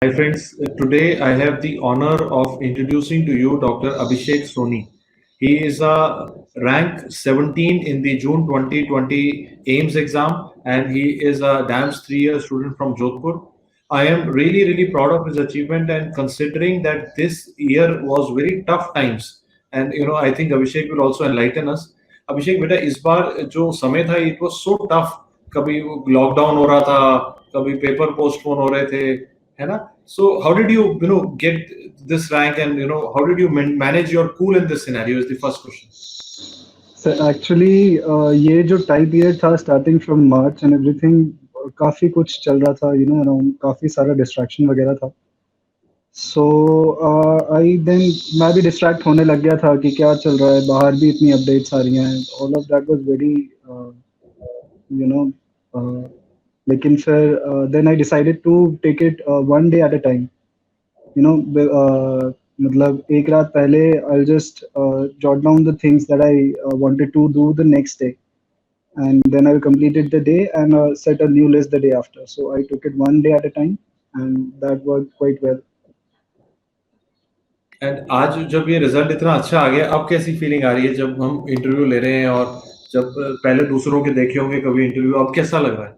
Hi friends, today I have the honor of introducing to you Dr. Abhishek Soni. He is a rank 17 in the June 2020 AIMS exam and he is a DAMS 3-year student from Jodhpur. I am really proud of his achievement and considering that this year was very tough times and I think Abhishek will also enlighten us. अभिषेक बेटा इस बार जो समय था it was so tough. कभी lockdown हो रहा था, कभी पेपर पोस्टपोन हो रहे थे, है ना? So how did you get this rank and how did you manage your cool in this scenario is the first question. So actually ये जो टाइम पीरियड था starting from March and everything काफी कुछ चल रहा था अराउंड काफी सारा डिस्ट्रैक्शन वगैरह था. सो आई देन मैं भी डिस्ट्रैक्ट होने लग गया था कि क्या चल रहा है, बाहर भी इतनी अपडेट्स आ रही हैं. All of that was very you know लेकिन फिर then I decided to take it one day at a time. you know b- uh, मतलब एक रात पहले I'll just jot down the things that I wanted to do the next day, and then I completed the day and set a new list the day after. So I took it one day at a time, and that worked quite well. And आज जब ये result इतना अच्छा आ गया, अब कैसी feeling आ रही है जब हम इंटरव्यू ले रहे हैं और जब पहले दूसरों के देखे होंगे कभी इंटरव्यू, अब कैसा लग रहा है?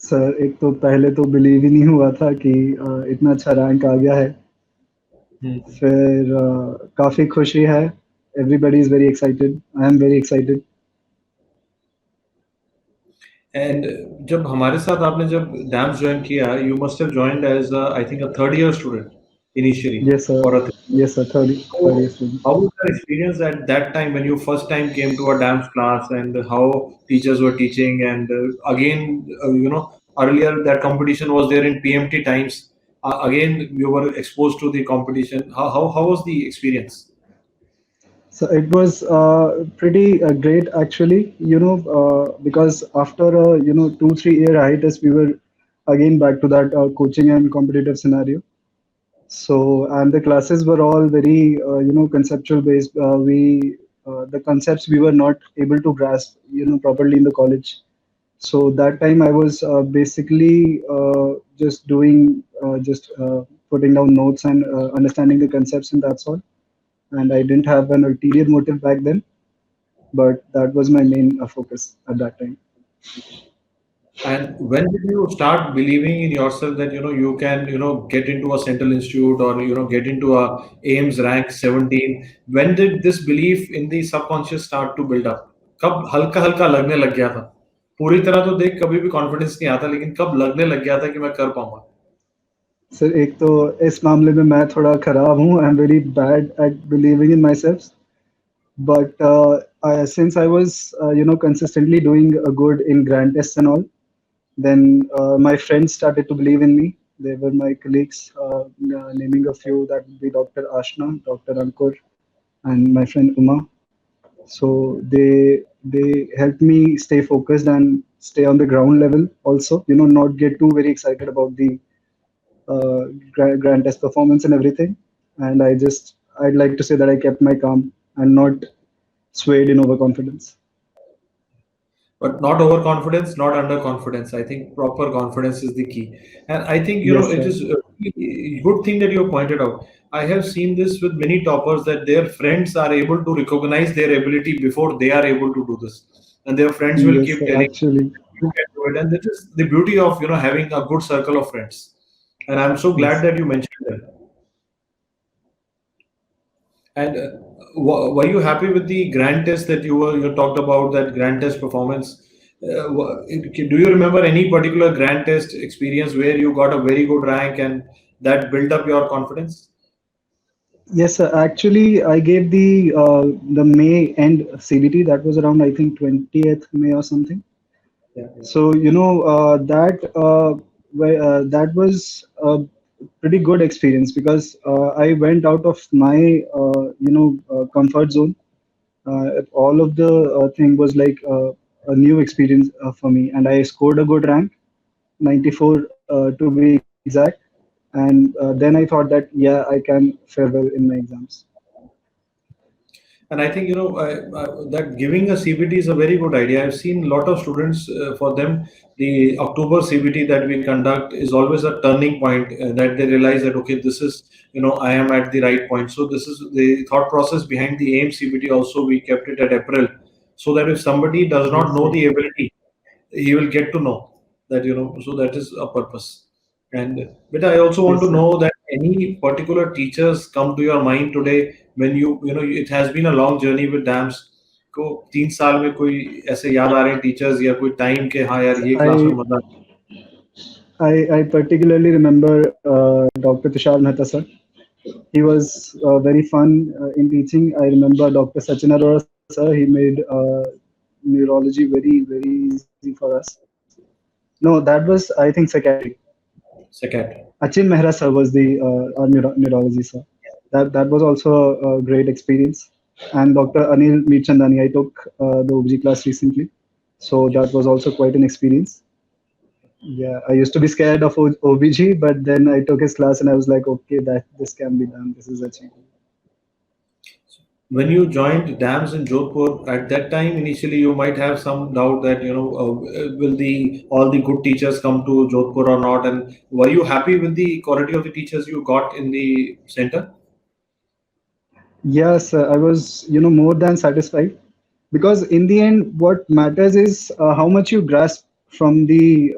सर एक तो पहले तो बिलीव ही नहीं हुआ था कि इतना अच्छा रैंक आ गया है. हम्म. फिर काफी खुशी है. Everybody is very excited. I am very excited. And जब हमारे साथ आपने जब डैम्स ज्वाइन किया, you must have joined as I think a third year student initially Yes sir. और Yes sir. Third year so student. how was your experience at that time when you first time came to a dance class and how teachers were teaching and again earlier that competition was there in PMT times, again you were exposed to the competition. How was the experience? So it was pretty great actually, because after a 2-3 year hiatus, we were again back to that coaching and competitive scenario. So and the classes were all very conceptual based. We The concepts we were not able to grasp properly in the college. So that time I was basically just doing just putting down notes and understanding the concepts, and that's all. And I didn't have an ulterior motive back then, but that was my main focus at that time. And when did you start believing in yourself that you can get into a Central Institute or get into a AIMS rank 17? When did this belief in the subconscious start to build up? कब हल्का हल्का लगने लग गया था? पूरी तरह तो देख कभी भी कॉन्फिडेंस नहीं आता, लेकिन कब लगने लग गया था कि मैं कर पाऊंगा? सर एक तो इस मामले में मैं थोड़ा खराब हूँ. I am very bad at believing in my self. But since I was consistently doing good in grand tests and all, then my friends started to believe in me. They were my colleagues, naming a few, that would be Dr. Ashna, Dr. Ankur, and my friend Uma. So they helped me stay focused and stay on the ground level also, not get too very excited about the grand test performance and everything. And I'd like to say that I kept my calm and not swayed in overconfidence. But not overconfidence, not underconfidence. I think proper confidence is the key. And I think Yes it sir. is a good thing that you pointed out. I have seen this with many toppers that their friends are able to recognize their ability before they are able to do this, and their friends will Yes keep sir, telling actually. you can do it. And that is the beauty of having a good circle of friends. And I'm so glad Yes. that you mentioned that. And were you happy with the grand test that you talked about, that grand test performance? Do you remember any particular grand test experience where you got a very good rank and that built up your confidence? Yes sir, actually I gave the May end CBT. That was around, I think, 20th May or something. Yeah. So that was a pretty good experience, because I went out of my comfort zone. All of the thing was like a new experience for me, and I scored a good rank, 94 to be exact. And then I thought that, yeah, I can fare well in my exams. And I think that giving a CBT is a very good idea. I've seen a lot of students, for them, the October CBT that we conduct is always a turning point, that they realize that okay, this is, I am at the right point. So this is the thought process behind the AIM CBT. Also, we kept it at April, so that if somebody does not Yes, know sir. the ability, he will get to know that, so that is a purpose. And but I also want Yes, to sir. know that any particular teachers come to your mind today when it has been a long journey with dams को 3 साल में कोई ऐसे याद आ रहे हैं teachers या कोई टाइम के हाँ यार ये क्लास में I मजा I particularly remember Dr. Tushar Mehta sir. He was very fun in teaching. I remember Dr. Sachin Arora sir. He made neurology very easy for us. No, that was I think psychiatry. second. Achin Mehra sir was the our neurology sir. That was also a great experience. And Dr. Anil Mirchandani, I took the OBG class recently, so that was also quite an experience. Yeah, I used to be scared of OBG, but then I took his class and I was like, okay, that this can be done. This is achievable. When you joined dams in Jodhpur at that time, initially you might have some doubt that will the all the good teachers come to Jodhpur or not, and were you happy with the quality of the teachers you got in the center? Yes, I was, more than satisfied because in the end, what matters is how much you grasp from the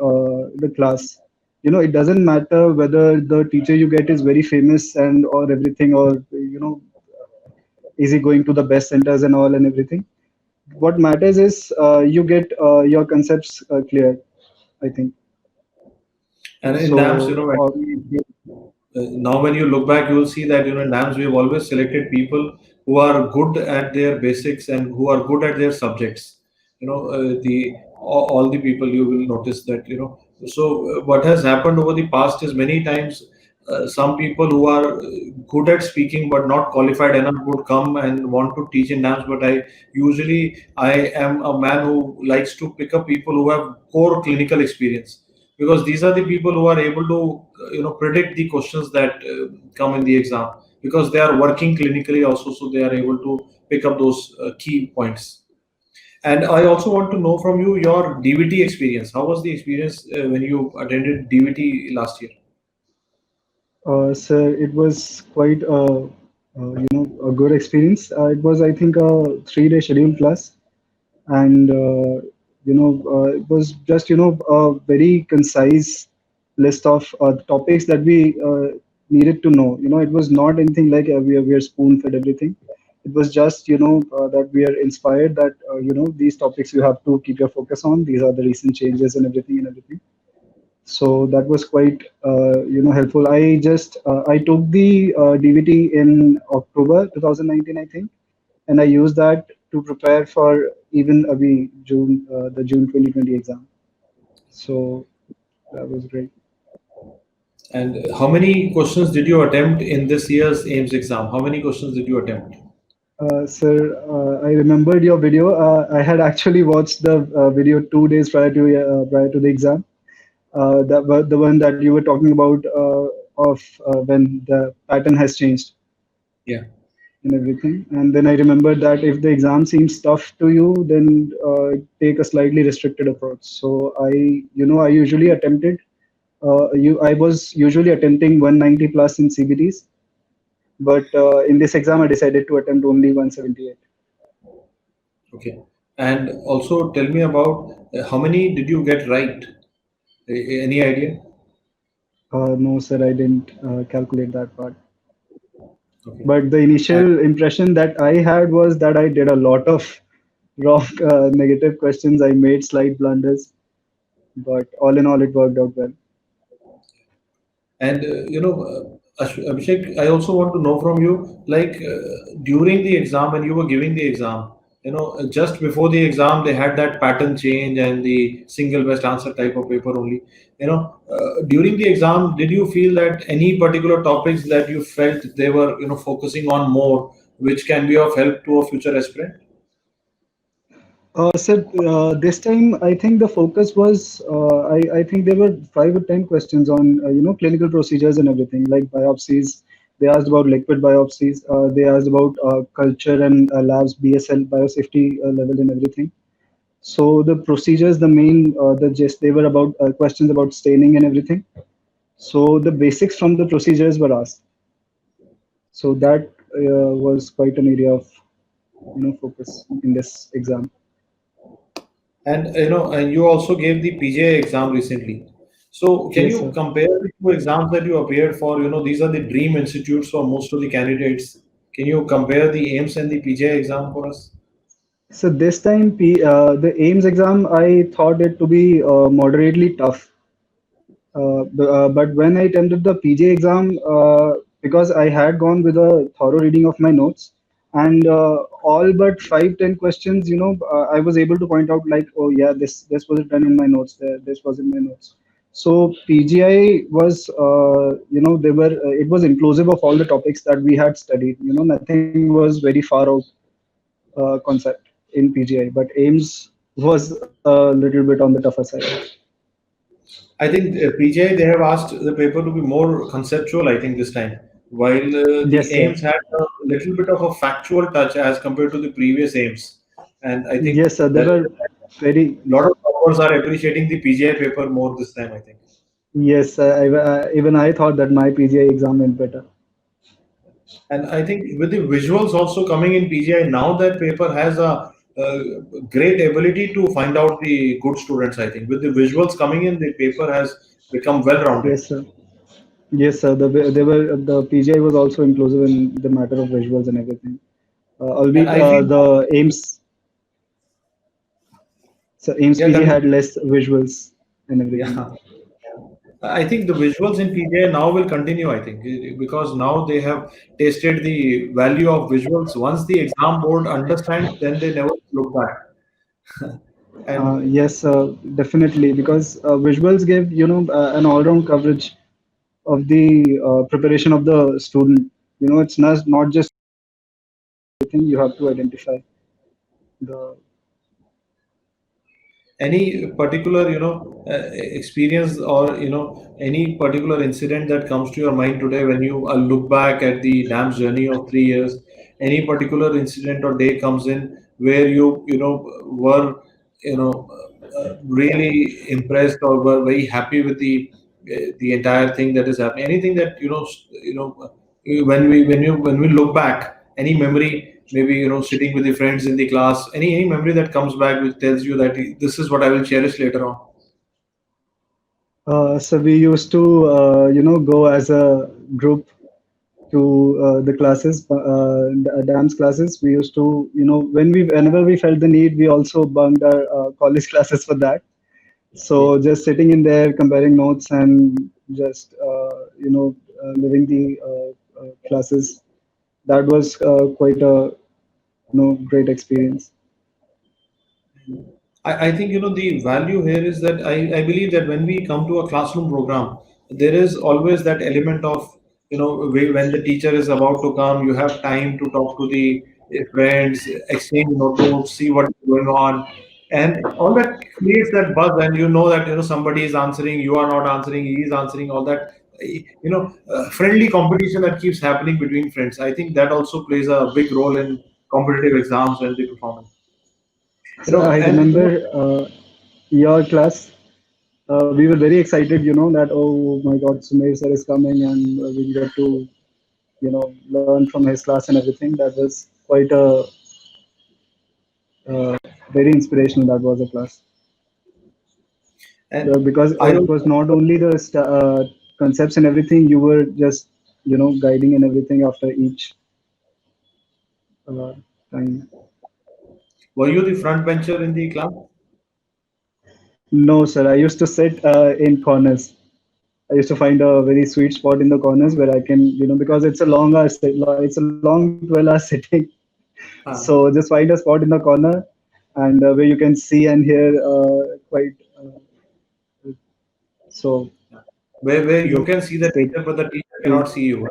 class. It doesn't matter whether the teacher you get is very famous and or everything, or is he going to the best centers and all and everything. What matters is you get your concepts clear, I think. And in dams, So actually, now when you look back, you will see that in dams we have always selected people who are good at their basics and who are good at their subjects. The all the people you will notice that So what has happened over the past is many times some people who are good at speaking but not qualified enough would come and want to teach in dams. But I am a man who likes to pick up people who have core clinical experience, because these are the people who are able to predict the questions that come in the exam, because they are working clinically also, so they are able to pick up those key points. And I also want to know from you your DVT experience. How was the experience when you attended DVT last year? sir, it was quite a good experience. It was, I think, a 3-day scheduled class, and it was just a very concise list of topics that we needed to know. It was not anything like we are spoon fed everything. It was just that we are inspired that these topics you have to keep your focus on. These are the recent changes and everything. So that was quite helpful. I took the DVT in October 2019, I think, and I used that to prepare for even the June 2020 exam. So that was great. And how many questions did you attempt in this year's AIMS exam? How many questions did you attempt? Sir, I remembered your video. I had actually watched the video 2 days prior to the exam. The one that you were talking about of when the pattern has changed Yeah. and everything. And then I remembered that if the exam seems tough to you, then take a slightly restricted approach. So I usually attempted. I was usually attempting 190 plus in CBTs, but in this exam I decided to attempt only 178. Okay. And also tell me about how many did you get right? Any idea? No, sir, I didn't calculate that part. Okay. But the And initial impression that I had was that I did a lot of wrong negative questions. I made slight blunders, but all in all, it worked out well. And Abhishek, I also want to know from you, like during the exam, when you were giving the exam, just before the exam, they had that pattern change and the single best answer type of paper only. During the exam, did you feel that any particular topics that you felt they were, focusing on more, which can be of help to a future aspirant? Sir, this time I think the focus was I think there were 5 or 10 questions on clinical procedures and everything like biopsies, They asked about liquid biopsies. They asked about culture and labs, BSL, biosafety level, and everything. So the procedures, the main, the gist, they were about questions about staining and everything. So the basics from the procedures were asked. So that was quite an area of focus in this exam. And and you also gave the PGI exam recently. So can Yes, you sir. compare the two exams that you appeared for? These are the dream institutes for most of the candidates. Can you compare the AIMS and the PGI exam for us? So this time, the AIMS exam, I thought it to be moderately tough. But when I attempted the PG exam, because I had gone with a thorough reading of my notes, and all but 5-10 questions, I was able to point out like, oh yeah, this was done in my notes. This was in my notes. So PGI was, they were it was inclusive of all the topics that we had studied. Nothing was very far out concept in PGI, but AIMS was a little bit on the tougher side. I think PGI, they have asked the paper to be more conceptual, I think, this time, while the Yes, sir. AIMS had a little bit of a factual touch as compared to the previous AIMS. And I think Yes, sir. They that were very. a lot of toppers are appreciating the PGI paper more this time, I think. Yes, even I thought that my PGI exam went better. And I think with the visuals also coming in PGI, now that paper has a great ability to find out the good students, I think. With the visuals coming in, the paper has become well rounded. Yes, sir. Yes, sir. The PGI was also inclusive in the matter of visuals and everything. And Albeit I feel, the AIMS yeah, PG continue. had less visuals and everything. Yeah. I think the visuals in PGI now will continue, I think, because now they have tasted the value of visuals. Once the exam board understands, then they never look back. And Yes, definitely, because visuals give an all-round coverage of the preparation of the student. It's not just everything you have to identify the. any particular, experience or, any particular incident that comes to your mind today when you look back at the dam's journey of 3 years, any particular incident or day comes in where were, really impressed or were very happy with the entire thing that is happening. Anything that, when we look back, any memory, maybe sitting with the friends in the class, any memory that comes back which tells you that this is what I will cherish later on. So we used to, go as a group to the classes, dance classes. We used to, whenever we felt the need, we also bunked our college classes for that. So just sitting in there, comparing notes, and just, living the classes. That was quite a, great experience. I think the value here is that I believe that when we come to a classroom program, there is always that element of when the teacher is about to come, you have time to talk to the friends, exchange notebooks, see what is going on, and all that creates that buzz, and you know that somebody is answering, you are not answering, he is answering, all that friendly competition that keeps happening between friends. I think that also plays a big role in competitive exams and the performance. So I And remember your class. We were very excited, that oh my God, Sumer sir is coming, and we'll get to, learn from his class and everything. That was quite a very inspirational. That was a class and because I it don't. was not only the concepts and everything. You were just, guiding and everything after each uh, time. Were you the front bencher in the class? No, sir. I used to sit in corners. I used to find a very sweet spot in the corners where I can, because it's a long hour, it's a long 12-hour sitting. So Huh. just find a spot in the corner and where you can see and hear quite. So Where you can see the stay teacher, but the teacher cannot tuned. see you.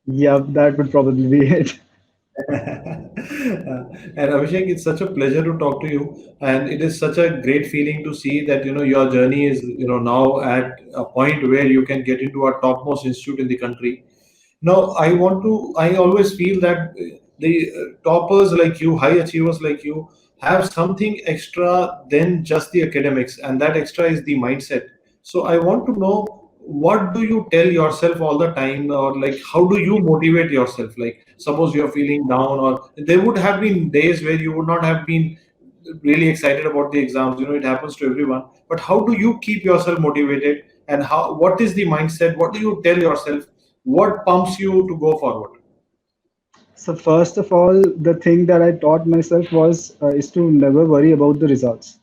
Yeah, that would probably be it. And Abhishek, it's such a pleasure to talk to you, and it is such a great feeling to see that your journey is now at a point where you can get into a topmost institute in the country. Now, I always feel that the toppers like you, high achievers like you, have something extra than just the academics, and that extra is the mindset. So, I want to know, what do you tell yourself all the time, or like, how do you motivate yourself? Like, suppose you're feeling down, or there would have been days where you would not have been really excited about the exams. It happens to everyone. But how do you keep yourself motivated, and what is the mindset? What do you tell yourself? What pumps you to go forward? So first of all, the thing that I taught myself was is to never worry about the results.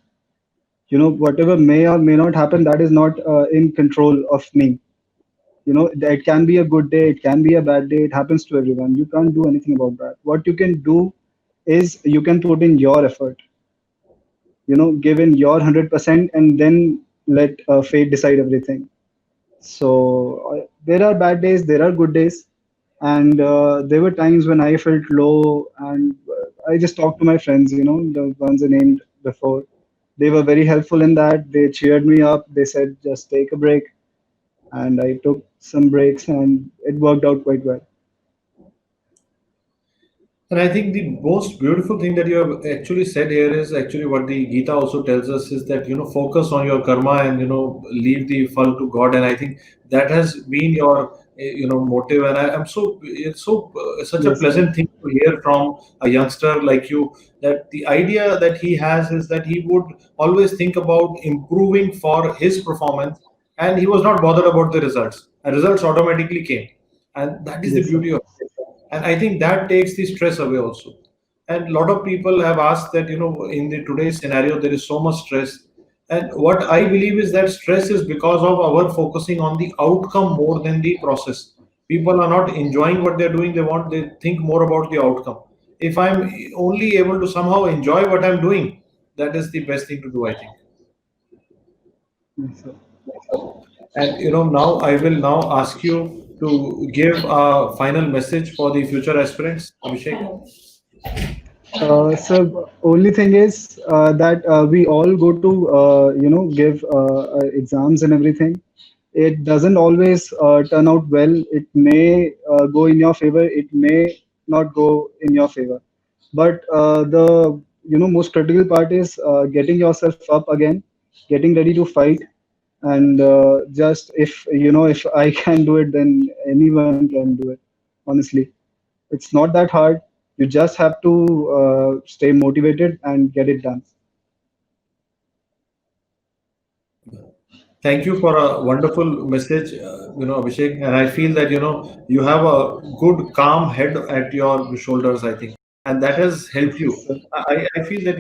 Whatever may or may not happen, that is not in control of me. It can be a good day, it can be a bad day. It happens to everyone. You can't do anything about that. What you can do is you can put in your effort. Give in your 100%, and then let fate decide everything. So there are bad days, there are good days, and there were times when I felt low, and I just talked to my friends, the ones I named before. They were very helpful in that. They cheered me up. They said, just take a break, and I took some breaks, and it worked out quite well. And I think the most beautiful thing that you have actually said here is actually what the Gita also tells us, is that focus on your karma, and leave the fall to God. And I think that has been your motive. And I'm so it's so such a Yes, sir. pleasant thing to hear from a youngster like you, that the idea that he has is that he would always think about improving for his performance, and he was not bothered about the results. And results automatically came, and that is the Yes, sir. beauty of it. And I think that takes the stress away also. And a lot of people have asked that in the today's scenario there is so much stress, and what I believe is that stress is because of our focusing on the outcome more than the process. People are not enjoying what they're doing. They think more about the outcome. If I'm only able to somehow enjoy what I'm doing, that is the best thing to do, I think. Yes, sir. And now I will now ask you to give a final message for the future aspirants, Abhishek. So only thing is that we all go to give exams and everything. It doesn't always turn out well. It may go in your favor. It may not go in your favor. But the most critical part is getting yourself up again, getting ready to fight, and just if I can do it, then anyone can do it. Honestly, it's not that hard. You just have to stay motivated and get it done. Thank you for a wonderful message, Abhishek. And I feel that you have a good, calm head at your shoulders, I think, and that has helped Yes, you. sir. I feel that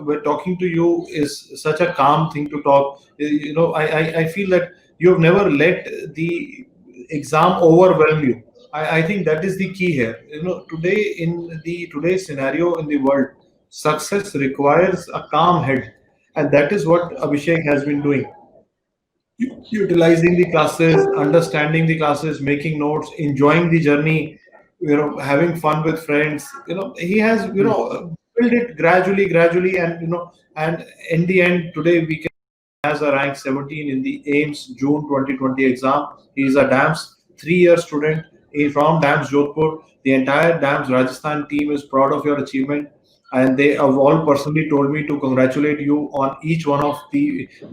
we're talking to you is such a calm thing to talk. I feel that you have never let the exam overwhelm you. I think that is the key here. Today, in the today's scenario in the world, success requires a calm head, and that is what Abhishek has been doing, utilizing the classes, understanding the classes, making notes, enjoying the journey, having fun with friends. He has, Yes, sir. built it gradually, gradually, and and in the end, today we can has a rank 17 in the AIMS June 2020 exam. He is a DAMS 3-year student. He is from DAMS Jodhpur. The entire DAMS Rajasthan team is proud of your achievement, and they have all personally told me to congratulate you on each one of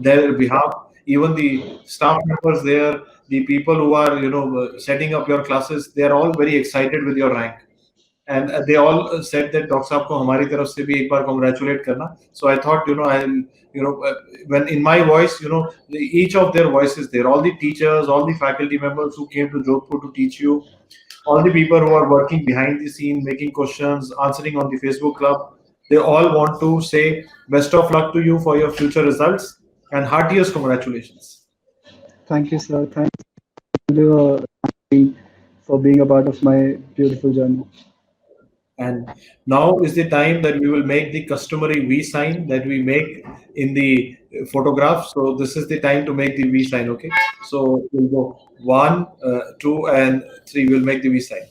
their behalf. Even the staff members there, the people who are setting up your classes, they are all very excited with your rank. And they all said that doctor साहब को हमारी तरफ से भी एक बार congratulate करना. So I thought I'll when in my voice, each of their voices there, all the teachers, all the faculty members who came to Jodhpur to teach you, all the people who are working behind the scene, making questions, answering on the Facebook club, they all want to say best of luck to you for your future results, and heartiest congratulations. Thank you, sir. Thanks for being a part of my beautiful journey. And now is the time that we will make the customary V sign that we make in the photograph. So this is the time to make the V sign. Okay. So we'll go one, two, and three. We'll make the V sign.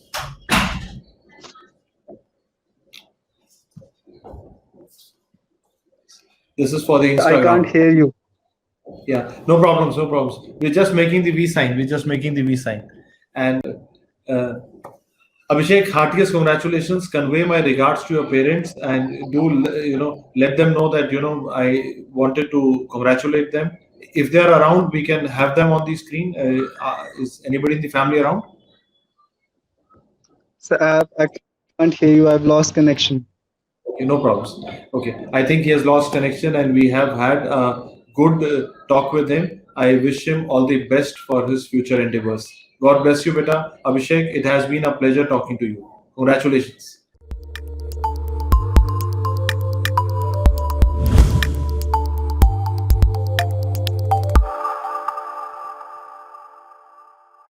This is for the I can't Instagram. hear you. Yeah, no problems, no problems. We're just making the V sign. We're just making the V sign. And uh, Abhishek, heartiest congratulations. Convey my regards to your parents, and do let them know that I wanted to congratulate them. If they are around, we can have them on the screen. Is anybody in the family around? So I can't hear you. I've lost connection. Okay, no problems. Okay, I think he has lost connection, and we have had a good talk with him. I wish him all the best for his future endeavors. God bless you, beta. Abhishek, it has been a pleasure talking to you. Congratulations.